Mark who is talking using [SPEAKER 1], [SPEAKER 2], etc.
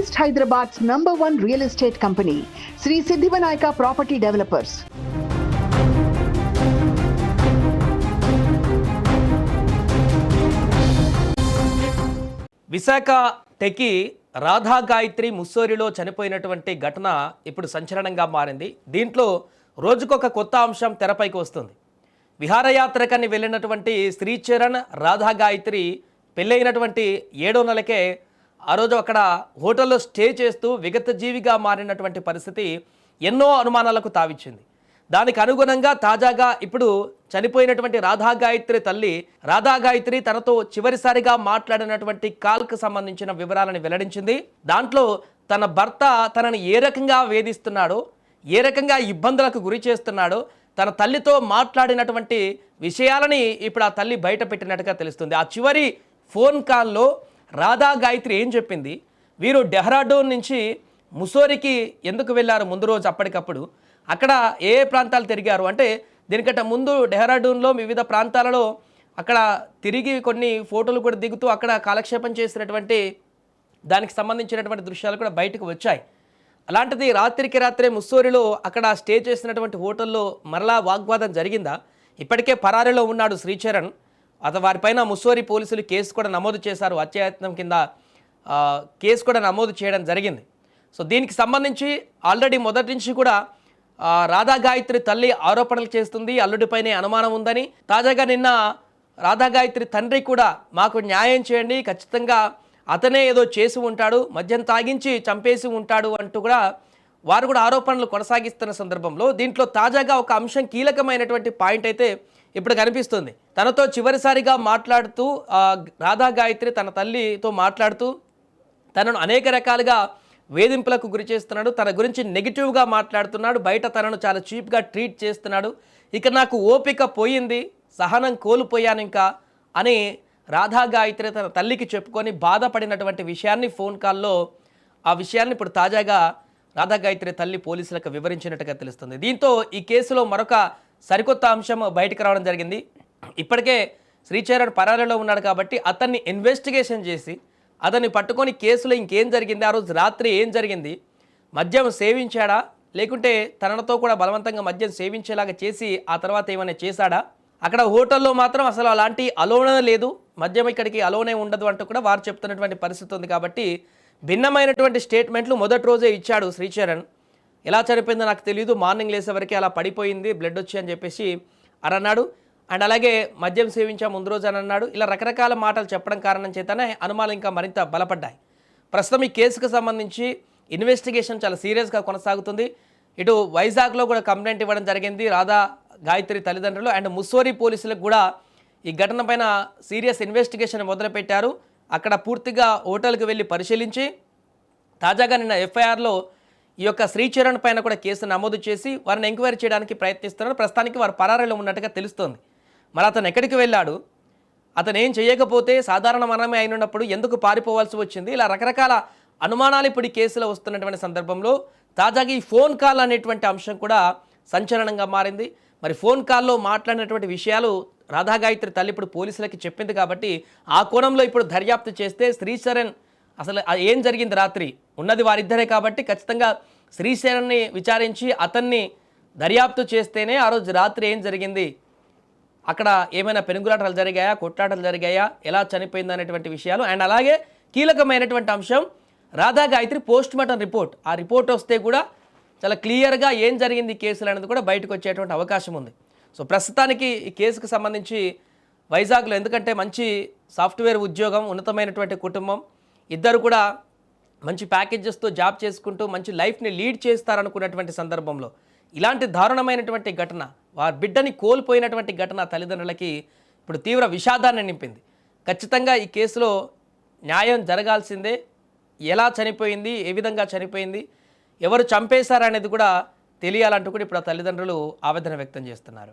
[SPEAKER 1] East Hyderabad's #1 real estate company, Sri Siddhivanayaka Property Developers.
[SPEAKER 2] Visakha techie Radha Gayathri ముస్సోరిలో చనిపోయినటువంటి ఘటన ఇప్పుడు సంచలనంగా మారింది. దీంట్లో రోజుకొక కొత్త అంశం తెరపైకి వస్తుంది. విహారయాత్రకని వెళ్ళినటువంటి శ్రీచరణ్ రాధా గాయత్రి పెళ్ళైనటువంటి 7వ నెలకే ఆ రోజు అక్కడ హోటల్లో స్టే చేస్తూ విగత జీవిగా మారినటువంటి పరిస్థితి ఎన్నో అనుమానాలకు తావిచ్చింది. దానికి అనుగుణంగా తాజాగా ఇప్పుడు చనిపోయినటువంటి రాధా గాయత్రి తల్లి రాధా గాయత్రి తనతో చివరిసారిగా మాట్లాడినటువంటి కాల్కు సంబంధించిన వివరాలను వెల్లడించింది. దాంట్లో తన భర్త తనని ఏ రకంగా వేధిస్తున్నాడో, ఏ రకంగా ఇబ్బందులకు గురి చేస్తున్నాడో, తన తల్లితో మాట్లాడినటువంటి విషయాలని ఇప్పుడు ఆ తల్లి బయట పెట్టినట్టుగా తెలుస్తుంది. ఆ చివరి ఫోన్ కాల్లో రాధా గాయత్రి ఏం చెప్పింది, వీరు డెహ్రాడూన్ నుంచి ముస్సోరికి ఎందుకు వెళ్ళారు ముందు రోజు, అప్పటికప్పుడు అక్కడ ఏ ప్రాంతాలు తిరిగారు అంటే, దీనికంటే ముందు డెహ్రాడూన్లో వివిధ ప్రాంతాలలో అక్కడ తిరిగి కొన్ని ఫోటోలు కూడా దిగుతూ అక్కడ కాలక్షేపం చేసినటువంటి దానికి సంబంధించినటువంటి దృశ్యాలు కూడా బయటకు వచ్చాయి. అలాంటిది రాత్రికి రాత్రే ముస్సోరిలో అక్కడ స్టే చేసినటువంటి హోటల్లో మరలా వాగ్వాదం జరిగిందా? ఇప్పటికే పరారీలో ఉన్నాడు శ్రీచరణ్. వారిపైన ముస్సోరి పోలీసులు కేసు కూడా నమోదు చేశారు. హత్యాయత్నం కింద కేసు కూడా నమోదు చేయడం జరిగింది. సో దీనికి సంబంధించి ఆల్రెడీ మొదటి నుంచి కూడా రాధా గాయత్రి తల్లి ఆరోపణలు చేస్తుంది. అల్లుడిపైనే అనుమానం ఉందని. తాజాగా నిన్న రాధా గాయత్రి తండ్రి కూడా మాకు న్యాయం చేయండి, ఖచ్చితంగా అతనే ఏదో చేసి ఉంటాడు, మద్యం తాగించి చంపేసి ఉంటాడు అంటూ కూడా వారు కూడా ఆరోపణలు కొనసాగిస్తున్న సందర్భంలో దీంట్లో తాజాగా ఒక అంశం కీలకమైనటువంటి పాయింట్ అయితే ఇప్పుడు కనిపిస్తుంది. తనతో చివరిసారిగా మాట్లాడుతూ రాధా గాయత్రి తన తల్లితో మాట్లాడుతూ తనను అనేక రకాలుగా వేధింపులకు గురి చేస్తున్నాడు, తన గురించి నెగిటివ్గా మాట్లాడుతున్నాడు, బయట తనను చాలా చీప్గా ట్రీట్ చేస్తున్నాడు, ఇక నాకు ఓపిక పోయింది, సహనం కోల్పోయాను ఇంకా అని రాధా గాయత్రి తన తల్లికి చెప్పుకొని బాధపడినటువంటి విషయాన్ని ఫోన్ కాల్లో ఆ విషయాన్ని ఇప్పుడు తాజాగా రాధా గాయత్రి తల్లి పోలీసులకు వివరించినట్టుగా తెలుస్తుంది. దీంతో ఈ కేసులో మరొక సరికొత్త అంశం బయటకు రావడం జరిగింది. ఇప్పటికే శ్రీచరణ్ పరారీలో ఉన్నాడు కాబట్టి అతన్ని ఇన్వెస్టిగేషన్ చేసి అతన్ని పట్టుకొని కేసులో ఇంకేం జరిగింది, ఆ రోజు రాత్రి ఏం జరిగింది, మద్యం సేవించాడా లేకుంటే తనతో కూడా బలవంతంగా మద్యం సేవించేలాగా చేసి ఆ తర్వాత ఏమైనా చేశాడా, అక్కడ హోటల్లో మాత్రం అసలు అలాంటి అలోనే లేదు, మద్యం ఇక్కడికి అలోనే ఉండదు అంటూ కూడా వారు చెప్తున్నటువంటి పరిస్థితి ఉంది. కాబట్టి భిన్నమైనటువంటి స్టేట్మెంట్లు మొదటి రోజే ఇచ్చాడు శ్రీచరణ్. ఎలా చనిపోయిందో నాకు తెలియదు, మార్నింగ్ లేసేవరకు అలా పడిపోయింది, బ్లడ్ వచ్చి అని చెప్పేసి అని అన్నాడు. అండ్ అలాగే మద్యం సేవించా ముందు రోజు అని అన్నాడు. ఇలా రకరకాల మాటలు చెప్పడం కారణం చేతనే అనుమానాలు ఇంకా మరింత బలపడ్డాయి. ప్రస్తుతం ఈ కేసుకు సంబంధించి ఇన్వెస్టిగేషన్ చాలా సీరియస్గా కొనసాగుతుంది. ఇటు వైజాగ్లో కూడా కంప్లైంట్ ఇవ్వడం జరిగింది రాధా గాయత్రి తల్లిదండ్రులు. అండ్ ముస్సోరి పోలీసులకు కూడా ఈ ఘటన పైన సీరియస్ ఇన్వెస్టిగేషన్ మొదలుపెట్టారు. అక్కడ పూర్తిగా హోటల్కి వెళ్ళి పరిశీలించి తాజాగా నిన్న ఎఫ్ఐఆర్లో ఈ యొక్క శ్రీచరణ్ పైన కూడా కేసు నమోదు చేసి వారిని ఎంక్వైరీ చేయడానికి ప్రయత్నిస్తున్నారు. ప్రస్తుతానికి వారు పరారీలో ఉన్నట్టుగా తెలుస్తోంది. మరి అతను ఎక్కడికి వెళ్ళాడు, అతను ఏం చేయకపోతే సాధారణ మరణమే అయినప్పుడు ఎందుకు పారిపోవాల్సి వచ్చింది, ఇలా రకరకాల అనుమానాలు ఇప్పుడు ఈ కేసులో వస్తున్నటువంటి సందర్భంలో తాజాగా ఈ ఫోన్ కాల్ అనేటువంటి అంశం కూడా సంచలనంగా మారింది. మరి ఫోన్ కాల్లో మాట్లాడినటువంటి విషయాలు రాధా గాయత్రి తల్లి ఇప్పుడు పోలీసులకి చెప్పింది కాబట్టి ఆ కోణంలో ఇప్పుడు దర్యాప్తు చేస్తే శ్రీచరణ్ అసలు ఏం జరిగింది రాత్రి ఉన్నది వారిద్దరే కాబట్టి ఖచ్చితంగా శ్రీచరణ్ని విచారించి అతన్ని దర్యాప్తు చేస్తేనే ఆ రోజు రాత్రి ఏం జరిగింది, అక్కడ ఏమైనా పెనుగులాటలు జరిగాయా, కొట్లాటలు జరిగాయా, ఎలా చనిపోయింది అనేటువంటి విషయాలు. అండ్ అలాగే కీలకమైనటువంటి అంశం Radha Gayatri post mortem report. ఆ రిపోర్ట్ వస్తే కూడా చాలా క్లియర్గా ఏం జరిగింది ఈ కేసులు అనేది కూడా బయటకు వచ్చేటువంటి అవకాశం ఉంది. సో ప్రస్తుతానికి ఈ కేసుకు సంబంధించి వైజాగ్లో, ఎందుకంటే మంచి సాఫ్ట్వేర్ ఉద్యోగం, ఉన్నతమైనటువంటి కుటుంబం, ఇద్దరు కూడా మంచి ప్యాకేజెస్తో జాబ్ చేసుకుంటూ మంచి లైఫ్ని లీడ్ చేస్తారనుకున్నటువంటి సందర్భంలో ఇలాంటి దారుణమైనటువంటి ఘటన, వారి బిడ్డని కోల్పోయినటువంటి ఘటన తల్లిదండ్రులకి ఇప్పుడు తీవ్ర విషాదాన్ని నింపింది. ఖచ్చితంగా ఈ కేసులో న్యాయం జరగాల్సిందే. ఎలా చనిపోయింది, ఏ విధంగా చనిపోయింది, ఎవరు చంపేశారనేది కూడా తెలియాలంటూ కూడా ఇప్పుడు ఆ తల్లిదండ్రులు ఆవేదన వ్యక్తం చేస్తున్నారు.